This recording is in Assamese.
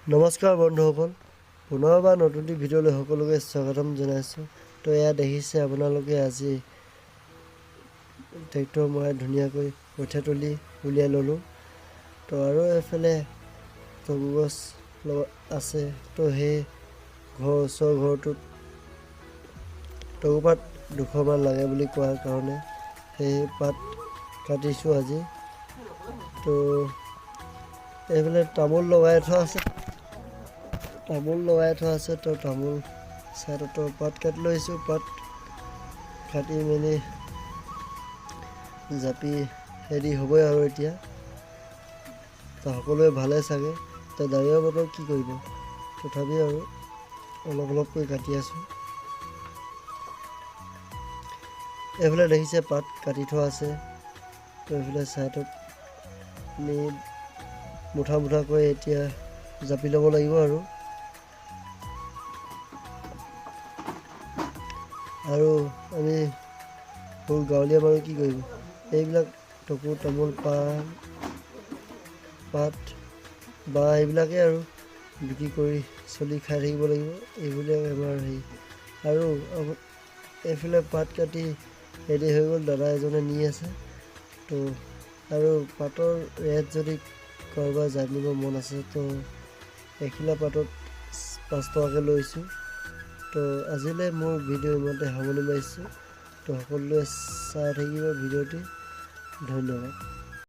নমস্কাৰ বন্ধুসকল, পুনৰবাৰ নতুন ভিডিঅ'লৈ সকলোকে স্বাগতম জনাইছোঁ। তো এয়া দেখিছে আপোনালোকে আজি ট্ৰেক্টৰ মৰাই ধুনীয়াকৈ কঠীয়াতলি উলিয়াই ল'লোঁ। তো আৰু এফালে টগু গছ আছে। তো সেই ওচৰৰ ঘৰটোত টগু পাত 200 মান লাগে বুলি কোৱাৰ কাৰণে সেই পাত কাটিছোঁ আজি। তো এইফালে তামোল লগাই থোৱা আছে। তো তামোল চাইডতো পাত কাটি লৈছোঁ। পাত কাটি মেলি জাপি হেৰি হ'বই আৰু এতিয়া। তো সকলোৱে ভালে চাগে। তো ডাৱৰীয়া বতৰ কি কৰিব, তথাপিও আৰু অলপকৈ কাটি আছোঁ। এইফালে দেখিছে পাত কাটি থোৱা আছে। তো এইফালে চাইডত আমি মুঠাকৈ এতিয়া জাপি ল'ব লাগিব আৰু আমি সৰু গাঁৱলীয়া মানুহ কি কৰিব, এইবিলাক টকু তামোল পাত বা এইবিলাকেই আৰু বিক্ৰী কৰি চলি খাই থাকিব লাগিব। এইবিলাক আমাৰ হেৰি। আৰু এইফালে পাত কাটি ৰেডি হৈ গ'ল, দাদা এজনে নি আছে। তো আৰু পাতৰ ৰেট যদি কাৰোবাৰ জানিব মন আছে তো এখিলা পাতত 5 টকাকৈ লৈছোঁ। তো আজিলৈ মোৰ ভিডিঅ' ইমানতে সামৰণি মাৰিছোঁ। তো সকলোৱে চাই থাকিব ভিডিঅ'টি। ধন্যবাদ।